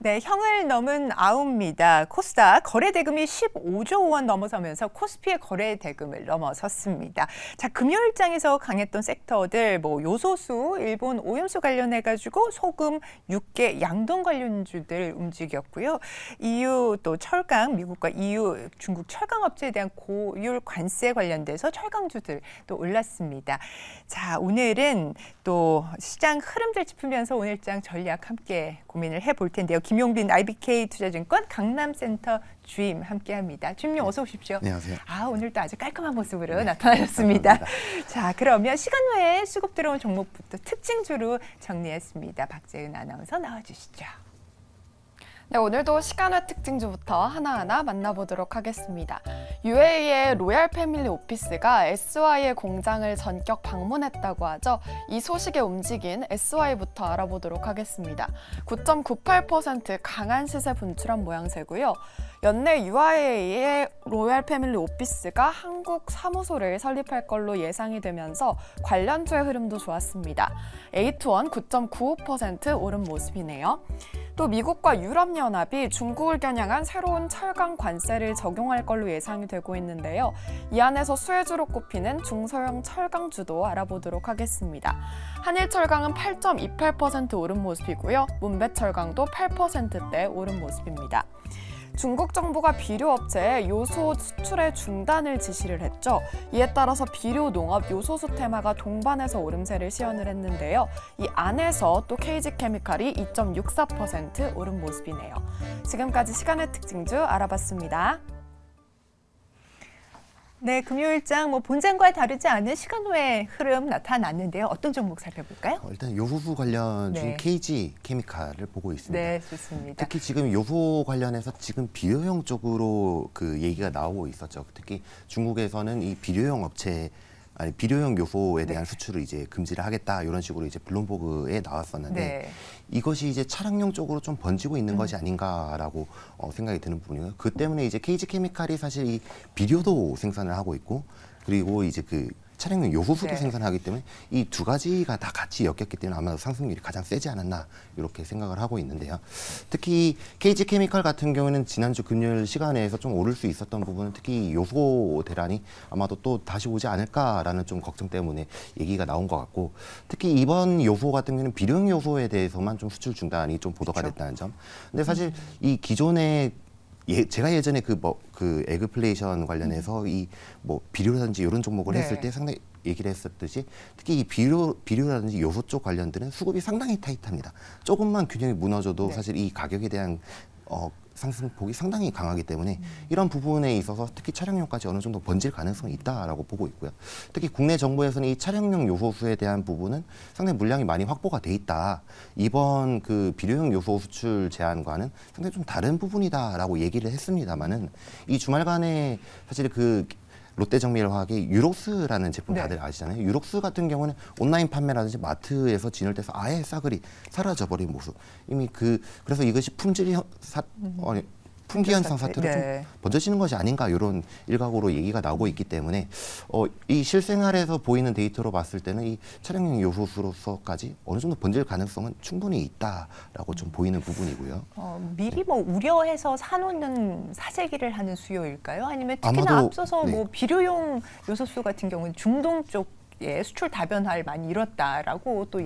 네, 형을 넘은 아웃입니다. 코스닥 거래 대금이 15조 원 넘어서면서 코스피의 거래 대금을 넘어섰습니다. 자, 금요일장에서 강했던 섹터들 요소수, 일본 오염수 관련해 가지고 소금, 육계, 양돈 관련주들 움직였고요. EU 또 철강, 미국과 EU, 중국 철강 업체에 대한 고율 관세 관련돼서 철강주들 또 올랐습니다. 자, 오늘은 또 시장 흐름들 짚으면서 오늘장 전략 함께 고민을 해볼 텐데요. 김용빈 IBK 투자증권 강남센터 주임 함께합니다. 주임님 어서 오십시오. 안녕하세요. 오늘도 아주 깔끔한 모습으로 나타나셨습니다. 자, 그러면 시간 외에 수급 들어온 종목부터 특징주로 정리했습니다. 박재은 아나운서 나와주시죠. 네, 오늘도 시간외 특징주부터 하나하나 만나보도록 하겠습니다. UAE의 로얄 패밀리 오피스가 SY의 공장을 전격 방문했다고 하죠. 이 소식에 움직인 SY부터 알아보도록 하겠습니다. 9.98% 강한 시세 분출한 모양새고요. 연내 UAE의 로얄 패밀리 오피스가 한국 사무소를 설립할 걸로 예상이 되면서 관련주의 흐름도 좋았습니다. A2원 9.95% 오른 모습이네요. 또 미국과 유럽연합이 중국을 겨냥한 새로운 철강 관세를 적용할 걸로 예상이 되고 있는데요. 이 안에서 수혜주로 꼽히는 중소형 철강주도 알아보도록 하겠습니다. 한일철강은 8.28% 오른 모습이고요. 문배철강도 8%대 오른 모습입니다. 중국 정부가 비료업체에 요소 수출의 중단을 지시를 했죠. 이에 따라서 비료 농업 요소수 테마가 동반해서 오름세를 시연을 했는데요. 이 안에서 또 KG케미칼이 2.64% 오른 모습이네요. 지금까지 시간의 특징주 알아봤습니다. 네, 금요일장 본장과 다르지 않은 시간 외의 흐름 나타났는데요. 어떤 종목 살펴볼까요? 일단 요소수 관련 중 네. KG케미칼을 보고 있습니다. 네, 좋습니다. 특히 지금 요소 관련해서 지금 비료용 쪽으로 그 얘기가 나오고 있었죠. 특히 중국에서는 이 비료용 요소에 대한 수출을 이제 금지를 하겠다 이런 식으로 이제 블룸버그에 나왔었는데 네. 이것이 이제 차량용 쪽으로 좀 번지고 있는 것이 아닌가라고 생각이 드는 부분이고요. 그 때문에 이제 KG케미칼이 사실 이 비료도 생산을 하고 있고 그리고 이제 그 차량용 요소수도 네. 생산하기 때문에 이 두 가지가 다 같이 엮였기 때문에 아마 상승률이 가장 세지 않았나 이렇게 생각을 하고 있는데요. 특히 KG케미칼 같은 경우는 지난주 금요일 시간에서 좀 오를 수 있었던 부분은 특히 요소 대란이 아마도 또 다시 오지 않을까라는 좀 걱정 때문에 얘기가 나온 것 같고 특히 이번 요소 같은 경우는 비료용 요소에 대해서만 좀 수출 중단이 좀 보도가 그렇죠. 됐다는 점. 근데 사실 이 기존의 제가 예전에 그 에그플레이션 관련해서 비료라든지 이런 종목을 네. 했을 때 상당히 얘기를 했었듯이 특히 이 비료라든지 요소 쪽 관련들은 수급이 상당히 타이트합니다. 조금만 균형이 무너져도 네. 사실 이 가격에 대한 상승폭이 상당히 강하기 때문에 이런 부분에 있어서 특히 차량용까지 어느 정도 번질 가능성이 있다라고 보고 있고요. 특히 국내 정부에서는 이 차량용 요소수에 대한 부분은 상당히 물량이 많이 확보가 돼 있다. 이번 그 비료용 요소 수출 제한과는 상당히 좀 다른 부분이다라고 얘기를 했습니다만은 이 주말간에 사실 그 롯데정밀화학의 유록스라는 제품 다들 아시잖아요. 유록스 같은 경우는 온라인 판매라든지 마트에서 진열돼서 아예 싸그리 사라져버린 모습. 이미 그래서 이것이 품귀 현상 사태로 네. 좀 번져지는 것이 아닌가 이런 일각으로 얘기가 나오고 있기 때문에 이 실생활에서 보이는 데이터로 봤을 때는 이 차량용 요소수로서까지 어느 정도 번질 가능성은 충분히 있다라고 좀 보이는 부분이고요. 미리 우려해서 사놓는 사재기를 하는 수요일까요? 아니면 특히나 아마도, 앞서서 네. 비료용 요소수 같은 경우는 중동 쪽 수출 다변화를 많이 이뤘다라고 또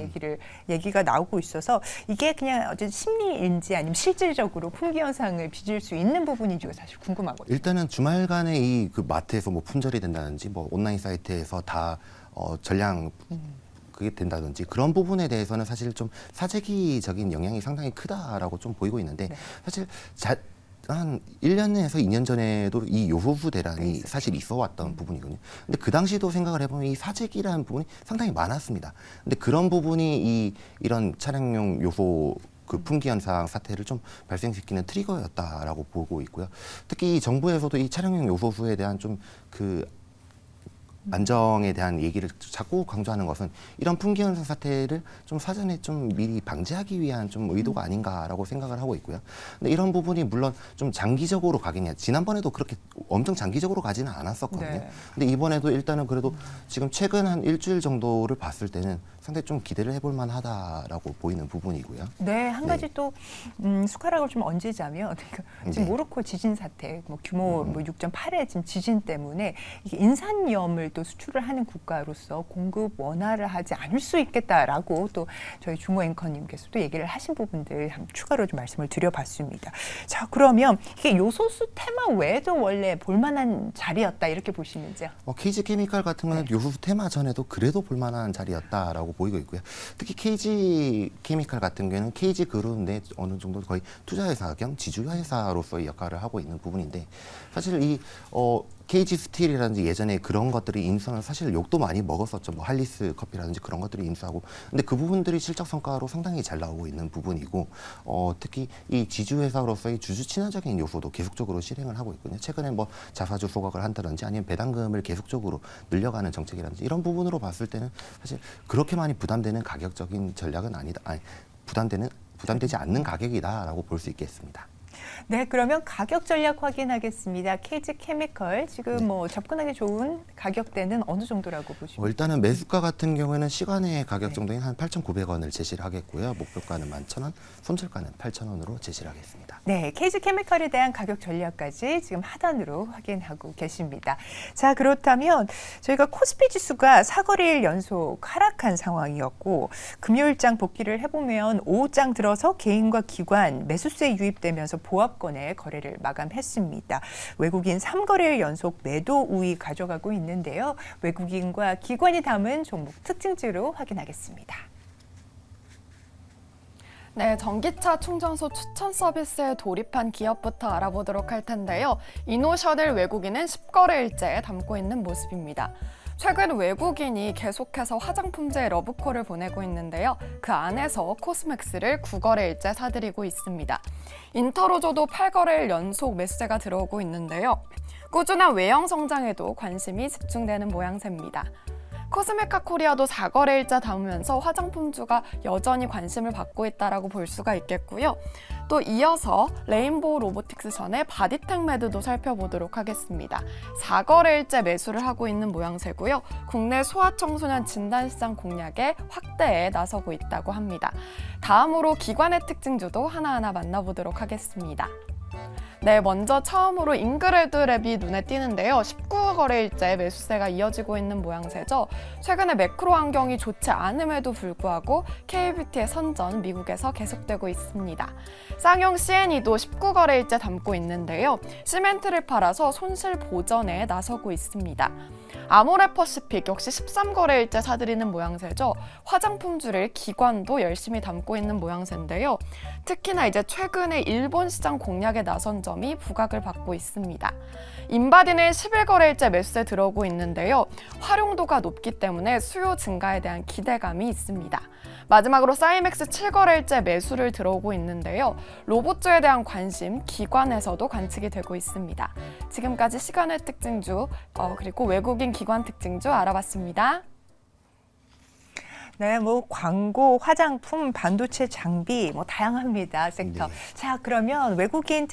얘기가 나오고 있어서 이게 그냥 어떤 심리인지 아니면 실질적으로 품귀 현상을 빚을 수 있는 부분인지가 사실 궁금하거든요. 일단은 주말간에 이 그 마트에서 품절이 된다든지 온라인 사이트에서 다 전량 그게 된다든지 그런 부분에 대해서는 사실 좀 사재기적인 영향이 상당히 크다라고 좀 보이고 있는데 사실 한 1년에서 2년 전에도 이 요소수 대란이 사실 있어 왔던 부분이거든요. 근데 그 당시도 생각을 해보면 이 사재기라는 부분이 상당히 많았습니다. 근데 그런 부분이 이런 차량용 요소 그 품귀 현상 사태를 좀 발생시키는 트리거였다라고 보고 있고요. 특히 정부에서도 이 차량용 요소수에 대한 좀 안정에 대한 얘기를 자꾸 강조하는 것은 이런 품귀 현상 사태를 좀 사전에 좀 미리 방지하기 위한 좀 의도가 아닌가라고 생각을 하고 있고요. 근데 이런 부분이 물론 좀 장기적으로 가겠냐. 지난번에도 그렇게 엄청 장기적으로 가지는 않았었거든요. 네. 근데 이번에도 일단은 그래도 지금 최근 한 일주일 정도를 봤을 때는 상당히 좀 기대를 해볼 만하다라고 보이는 부분이고요. 네, 한 네. 가지 또 숟가락을 좀 얹자면 지금 네. 모로코 지진 사태, 뭐 규모 6.8의 지금 지진 때문에 이게 인산염을 또 수출을 하는 국가로서 공급 원활을 하지 않을 수 있겠다라고 또 저희 중호 앵커님께서도 얘기를 하신 부분들 한번 추가로 좀 말씀을 드려봤습니다. 자, 그러면 이게 요소수 테마 외에도 원래 볼만한 자리였다 이렇게 보시는지요? KG 케미칼 같은 거는 네. 요소수 테마 전에도 그래도 볼만한 자리였다라고 보이고 있고요. 특히 KG 케미칼 같은 경우는 KG 그룹 내 어느 정도 거의 투자회사 겸 지주회사로서의 역할을 하고 있는 부분인데 사실 이 KG 스틸이라든지 예전에 그런 것들이 인수하면 사실 욕도 많이 먹었었죠. 뭐 할리스 커피라든지 그런 것들이 인수하고 근데 그 부분들이 실적 성과로 상당히 잘 나오고 있는 부분이고 특히 이 지주회사로서의 주주 친화적인 요소도 계속적으로 실행을 하고 있거든요. 최근에 뭐 자사주 소각을 한다든지 아니면 배당금을 계속적으로 늘려가는 정책이라든지 이런 부분으로 봤을 때는 사실 그렇게 많이 부담되는 가격적인 전략은 아니다. 아니, 부담되지 않는 가격이다라고 볼 수 있겠습니다. 네, 그러면 가격 전략 확인하겠습니다. KG 케미컬 지금 뭐 접근하기 좋은 가격대는 어느 정도라고 보시면? 일단은 매수가 같은 경우에는 시간의 가격 네. 정도인 한 8,900원을 제시를 하겠고요. 목표가는 11,000원, 손절가는 8,000원으로 제시를 하겠습니다. 네, KG 케미컬에 대한 가격 전략까지 지금 하단으로 확인하고 계십니다. 자, 그렇다면 저희가 코스피 지수가 4거래일 연속 하락한 상황이었고 금요일장 복귀를 해보면 오후장 들어서 개인과 기관 매수세 유입되면서 보합권의 거래를 마감했습니다. 외국인 3거래일 연속 매도 우위 가져가고 있는데요. 외국인과 기관이 담은 종목 특징주로 확인하겠습니다. 네, 전기차 충전소 추천 서비스에 돌입한 기업부터 알아보도록 할 텐데요. 이노션을 외국인은 10거래일째 담고 있는 모습입니다. 최근 외국인이 계속해서 화장품제 러브콜을 보내고 있는데요. 그 안에서 코스맥스를 9거래일째 사들이고 있습니다. 인터로조도 8거래일 연속 매수세가 들어오고 있는데요. 꾸준한 외형 성장에도 관심이 집중되는 모양새입니다. 코스메카 코리아도 4거래일째 담으면서 화장품주가 여전히 관심을 받고 있다고 볼 수가 있겠고요. 또 이어서 레인보우 로보틱스 전에 바디텍 매드도 살펴보도록 하겠습니다. 4거래일째 매수를 하고 있는 모양새고요. 국내 소아청소년 진단시장 공략에 확대에 나서고 있다고 합니다. 다음으로 기관의 특징주도 하나하나 만나보도록 하겠습니다. 네, 먼저 처음으로 잉그레드랩이 눈에 띄는데요. 19거래일째 매수세가 이어지고 있는 모양새죠. 최근에 매크로 환경이 좋지 않음에도 불구하고 K뷰티의 선전 미국에서 계속되고 있습니다. 쌍용 CNE도 19거래일째 담고 있는데요. 시멘트를 팔아서 손실 보전에 나서고 있습니다. 아모레퍼시픽 역시 13거래일째 사들이는 모양새죠. 화장품주를 기관도 열심히 담고 있는 모양새인데요. 특히나 이제 최근에 일본 시장 공략에 나선 점이 부각을 받고 있습니다. 인바디는 11거래일째 매수세 들어오고 있는데요. 활용도가 높기 때문에 수요 증가에 대한 기대감이 있습니다. 마지막으로 사이맥스 7거래일째 매수를 들어오고 있는데요. 로봇주에 대한 관심, 기관에서도 관측이 되고 있습니다. 지금까지 시간의 특징주, 그리고 외국인 기관 특징주 알아봤습니다. 네, 뭐 광고, 화장품, 반도체 장비 뭐 다양합니다. 섹터. 네. 자, 그러면 외국인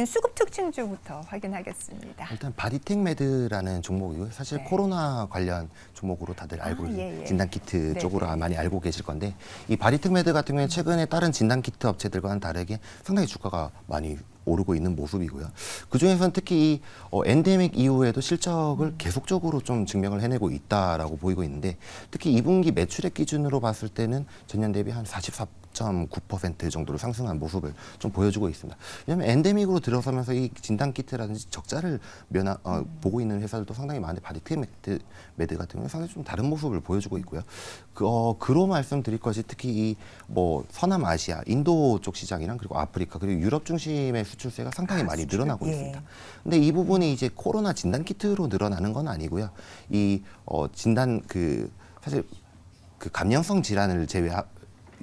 수급 특징주부터 확인하겠습니다. 일단 바디텍 매드라는 종목이고요. 사실 네. 코로나 관련 종목으로 다들 알고 예. 진단키트 네, 쪽으로 네. 많이 알고 계실 건데 이 바디텍 매드 같은 경우는 최근에 다른 진단키트 업체들과는 다르게 상당히 주가가 많이 오르고 있는 모습이고요. 그중에서는 특히 이 엔데믹 이후에도 실적을 계속적으로 좀 증명을 해내고 있다라고 보이고 있는데 특히 2분기 매출액 기준으로 봤을 때는 전년 대비 한 44.9% 정도로 상승한 모습을 좀 보여주고 있습니다. 왜냐하면 엔데믹으로 들어서면서 이 진단키트라든지 적자를 보고 있는 회사들도 상당히 많은데 바디텍 매드 같은 경우는 상당히 좀 다른 모습을 보여주고 있고요. 그로 말씀드릴 것이 특히 이 뭐 서남아시아, 인도 쪽 시장이랑 그리고 아프리카 그리고 유럽 중심의 수출세가 상당히 많이 늘어나고 있습니다. 근데 이 부분이 이제 코로나 진단 키트로 늘어나는 건 아니고요. 이 진단 사실 그 감염성 질환을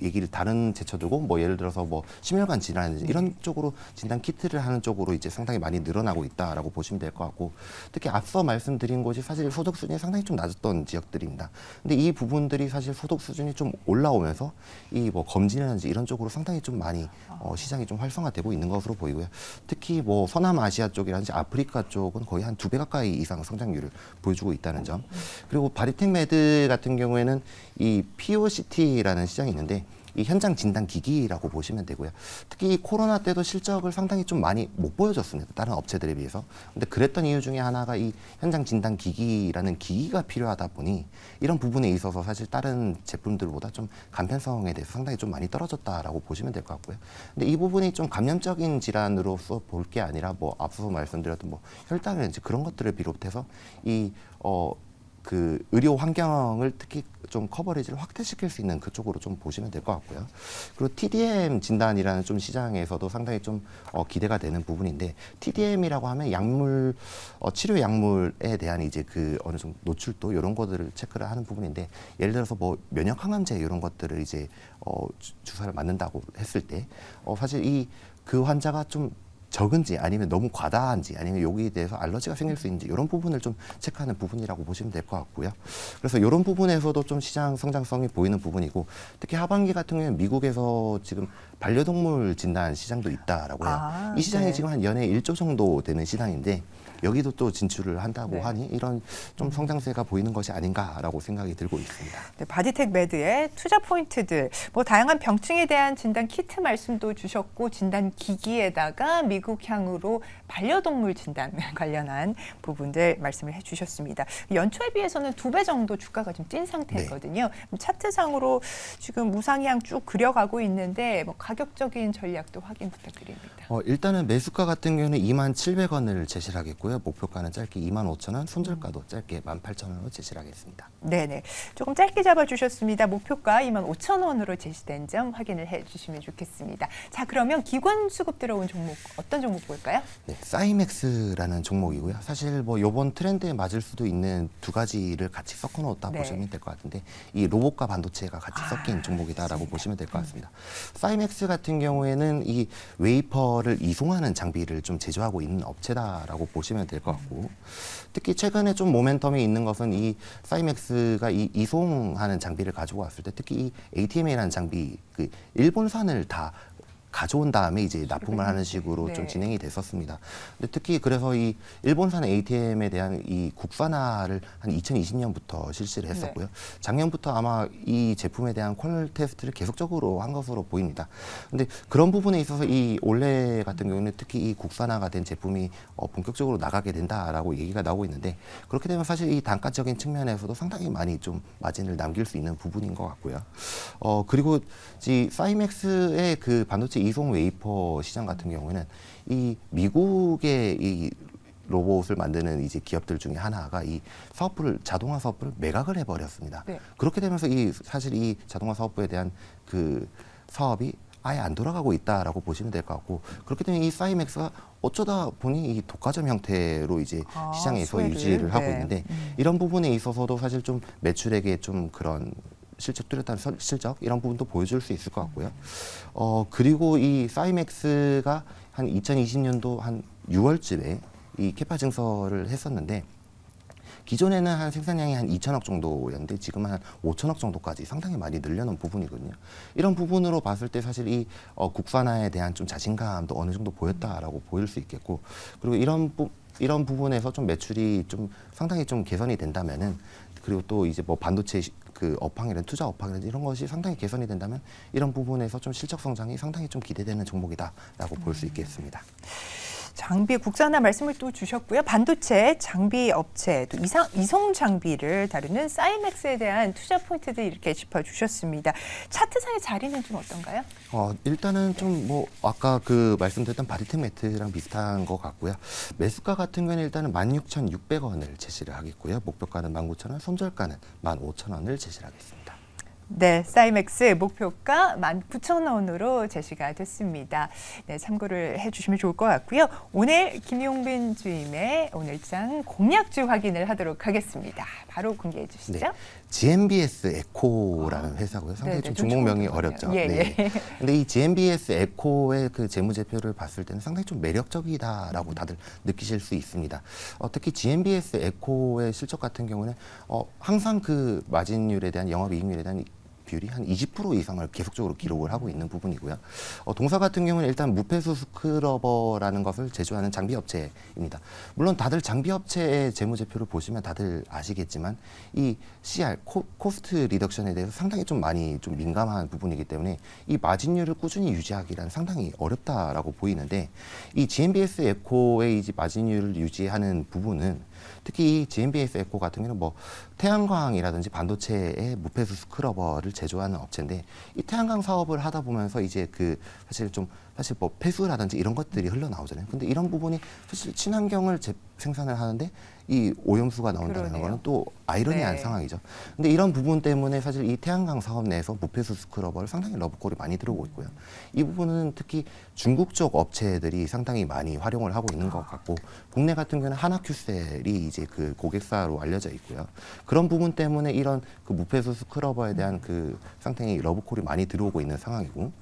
얘기를 다른 제쳐두고 뭐 예를 들어서 뭐 심혈관 질환이라든지 이런 쪽으로 진단 키트를 하는 쪽으로 이제 상당히 많이 늘어나고 있다라고 보시면 될 것 같고, 특히 앞서 말씀드린 곳이 사실 소득 수준이 상당히 좀 낮았던 지역들입니다. 근데 이 부분들이 사실 소득 수준이 좀 올라오면서 이 뭐 검진이라든지 이런 쪽으로 상당히 좀 많이 시장이 좀 활성화되고 있는 것으로 보이고요. 특히 뭐 서남아시아 쪽이라든지 아프리카 쪽은 거의 한 2배 가까이 이상 성장률을 보여주고 있다는 점. 그리고 바디텍 메드 같은 경우에는 이 POCT라는 시장이 있는데 이 현장 진단 기기라고 보시면 되고요. 특히 이 코로나 때도 실적을 상당히 좀 많이 못 보여줬습니다. 다른 업체들에 비해서. 근데 그랬던 이유 중에 하나가 이 현장 진단 기기라는 기기가 필요하다 보니 이런 부분에 있어서 사실 다른 제품들보다 좀 간편성에 대해서 상당히 좀 많이 떨어졌다라고 보시면 될 것 같고요. 근데 이 부분이 좀 감염적인 질환으로서 볼 게 아니라 뭐 앞서 말씀드렸던 뭐 혈당이라든지 그런 것들을 비롯해서 그 의료 환경을 특히 좀 커버리지를 확대시킬 수 있는 그쪽으로 좀 보시면 될 것 같고요. 그리고 TDM 진단이라는 좀 시장에서도 상당히 좀 기대가 되는 부분인데, TDM이라고 하면 약물 치료 약물에 대한 이제 그 어느 정도 노출도 이런 것들을 체크를 하는 부분인데, 예를 들어서 뭐 면역 항암제 이런 것들을 이제 주사를 맞는다고 했을 때 사실 이 그 환자가 좀 적은지 아니면 너무 과다한지 아니면 여기에 대해서 알러지가 생길 수 있는지 이런 부분을 좀 체크하는 부분이라고 보시면 될 것 같고요. 그래서 이런 부분에서도 좀 시장 성장성이 보이는 부분이고, 특히 하반기 같은 경우에는 미국에서 지금 반려동물 진단 시장도 있다라고 해요. 이 시장이 네. 지금 한 연에 1조 정도 되는 시장인데 여기도 또 진출을 한다고 네. 하니 이런 좀 성장세가 보이는 것이 아닌가라고 생각이 들고 있습니다. 네, 바디텍 메드의 투자 포인트들, 뭐 다양한 병증에 대한 진단 키트 말씀도 주셨고, 진단 기기에다가 미국향으로 반려동물 진단 관련한 부분들 말씀을 해주셨습니다. 연초에 비해서는 2배 정도 주가가 좀 뛴 상태거든요. 차트상으로 지금 우상향 쭉 그려가고 있는데 뭐 가격적인 전략도 확인 부탁드립니다. 일단은 매수가 같은 경우는 27,000원을 제시를 하겠고요. 목표가는 짧게 25,000원, 손절가도 짧게 18,000원으로 제시를 하겠습니다. 네네. 조금 짧게 잡아주셨습니다. 목표가 25,000원으로 제시된 점 확인을 해주시면 좋겠습니다. 자, 그러면 기관 수급 들어온 종목, 어떤 종목 볼까요? 네, 사이맥스라는 종목이고요. 사실 뭐 이번 트렌드에 맞을 수도 있는 두 가지를 같이 섞어 놓았다 네. 보시면 될 것 같은데, 이 로봇과 반도체가 같이 섞인 종목이다라고 보시면 될 것 같습니다. 사이맥스 같은 경우에는 이 웨이퍼를 이송하는 장비를 좀 제조하고 있는 업체다라고 보시면 될 것 같고, 특히 최근에 좀 모멘텀이 있는 것은 이 사이맥스가 이 이송하는 장비를 가지고 왔을 때, 특히 이 ATM이라는 장비, 그 일본산을 다 가져온 다음에 이제 납품을 하는 식으로 네. 좀 진행이 됐었습니다. 근데 특히 그래서 이 일본산 ATM에 대한 이 국산화를 한 2020년부터 실시를 했었고요. 작년부터 아마 이 제품에 대한 퀄 테스트를 계속적으로 한 것으로 보입니다. 근데 그런 부분에 있어서 이 올해 같은 경우는 특히 이 국산화가 된 제품이 본격적으로 나가게 된다라고 얘기가 나오고 있는데, 그렇게 되면 사실 이 단가적인 측면에서도 상당히 많이 좀 마진을 남길 수 있는 부분인 것 같고요. 그리고 이 사이맥스의 그 반도체 이송 웨이퍼 시장 같은 경우에는 이 미국의 이 로봇을 만드는 이제 기업들 중에 하나가 이 자동화 사업부를 매각을 해버렸습니다. 네. 그렇게 되면서 사실 이 자동화 사업부에 대한 그 사업이 아예 안 돌아가고 있다라고 보시면 될 것 같고, 그렇게 되면 이 사이맥스가 어쩌다 보니 이 독과점 형태로 이제 시장에서 수혜를, 유지를 하고 네. 있는데, 이런 부분에 있어서도 사실 좀 매출액에 좀 그런 실적 뚜렷한 실적 이런 부분도 보여줄 수 있을 것 같고요. 그리고 이 사이맥스가 한 2020년도 한 6월쯤에 이 캐파 증설을 했었는데, 기존에는 한 생산량이 한 2천억 정도였는데 지금 한 5천억 정도까지 상당히 많이 늘려놓은 부분이거든요. 이런 부분으로 봤을 때 사실 이 국산화에 대한 좀 자신감도 어느 정도 보였다라고 보일 수 있겠고, 그리고 이런 부분에서 좀 매출이 좀 상당히 좀 개선이 된다면은, 그리고 또 이제 뭐 반도체 그 업황이라든 투자 업황이라든 이런 것이 상당히 개선이 된다면 이런 부분에서 좀 실적 성장이 상당히 좀 기대되는 종목이다라고 볼 수 있겠습니다. 장비 국산화 말씀을 또 주셨고요. 반도체 장비 업체, 또 이송 장비를 다루는 사이맥스에 대한 투자 포인트들 이렇게 짚어주셨습니다. 차트상의 자리는 좀 어떤가요? 일단은 좀 뭐 아까 그 말씀드렸던 바디텍 매트랑 비슷한 것 같고요. 매수가 같은 경우는 일단은 16,600원을 제시를 하겠고요. 목표가는 19,000원, 손절가는 15,000원을 제시를 하겠습니다. 네, 사이맥스 목표가 19,000원으로 제시가 됐습니다. 네, 참고를 해주시면 좋을 것 같고요. 오늘 김용빈 주임의 오늘장 공략주 확인을 하도록 하겠습니다. 바로 공개해 주시죠. 네. GMBS 에코라는 회사고요. 상당히 네네, 좀 종목명이 좀 어렵죠. 예, 네. 예. 근데 이 GMBS 에코의 그 재무제표를 봤을 때는 상당히 좀 매력적이다라고 다들 느끼실 수 있습니다. 특히 GMBS 에코의 실적 같은 경우는 항상 그 마진율에 대한 영업이익률에 대한 비율이 한 20% 이상을 계속적으로 기록을 하고 있는 부분이고요. 동사 같은 경우는 일단 무폐수 스크러버라는 것을 제조하는 장비 업체입니다. 물론 다들 장비 업체의 재무제표를 보시면 다들 아시겠지만 이 CR 코스트 리덕션에 대해서 상당히 좀 많이 좀 민감한 부분이기 때문에 이 마진율을 꾸준히 유지하기란 상당히 어렵다라고 보이는데 이 GMBS 에코의 이제 마진율을 유지하는 부분은 특히 이 GMBS 에코 같은 경우는 뭐 태양광이라든지 반도체의 무폐수 스크러버를 제조하는 업체인데 이 태양광 사업을 하다 보면서 이제 그 사실 뭐 폐수라든지 이런 것들이 흘러나오잖아요. 근데 이런 부분이 사실 친환경을 생산을 하는데 이 오염수가 나온다는 그러네요. 거는 또 아이러니한 네. 상황이죠. 근데 이런 부분 때문에 사실 이 태양광 사업 내에서 무폐수 스크러버를 상당히 러브콜이 많이 들어오고 있고요. 이 부분은 특히 중국 쪽 업체들이 상당히 많이 활용을 하고 있는 것 같고 국내 같은 경우는 하나큐셀이 이제 그 고객사로 알려져 있고요. 그런 부분 때문에 이런 그 무폐수 스크러버에 대한 그 상당히 러브콜이 많이 들어오고 있는 상황이고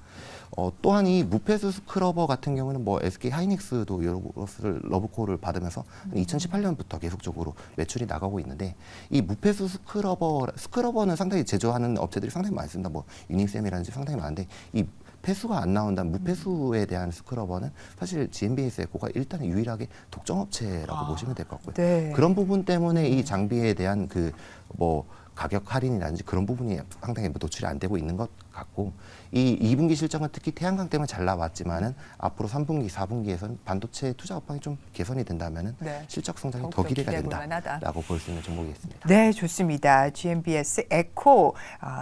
또한 이 무폐수 스크러버 같은 경우는 뭐 SK 하이닉스도 여러 것을 러브콜을 받으면서 2018년부터 계속적으로 매출이 나가고 있는데 이 무폐수 스크러버는 상당히 제조하는 업체들이 상당히 많습니다. 뭐 유니셈이라든지 상당히 많은데 이 폐수가 안 나온다는 무폐수에 대한 스크러버는 사실 GMBS 에코가 일단 유일하게 독점업체라고 보시면 될 것 같고요. 네. 그런 부분 때문에 이 장비에 대한 그 뭐 가격 할인이라든지 그런 부분이 상당히 노출이 안 되고 있는 것 같고 이 2분기 실적은 특히 태양광 때문에 잘 나왔지만은 앞으로 3분기, 4분기에서는 반도체 투자 업황이 좀 개선이 된다면은 네. 실적 성장이 더 더욱더 기대가 기대해 볼 만하다. 된다라고 볼 수 있는 종목이겠습니다. 네, 좋습니다. GMBS 에코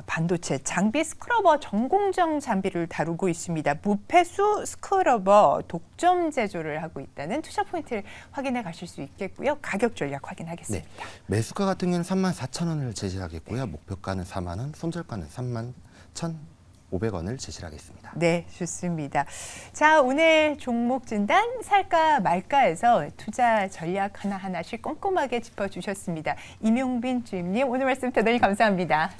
반도체 장비 스크러버 전공정 장비를 다루고 있습니다. 무폐수 스크러버 독점 제조를 하고 있다는 투자 포인트를 확인해 가실 수 있겠고요. 가격 전략 확인하겠습니다. 네. 매수가 같은 경우는 34,000원을 제시하겠고요. 목표가는 4만 원, 손절가는 31,500원을 제시하겠습니다. 네, 좋습니다. 자, 오늘 종목 진단 살까 말까에서 투자 전략 하나하나씩 꼼꼼하게 짚어주셨습니다. 임용빈 주임님, 오늘 말씀 대단히 감사합니다.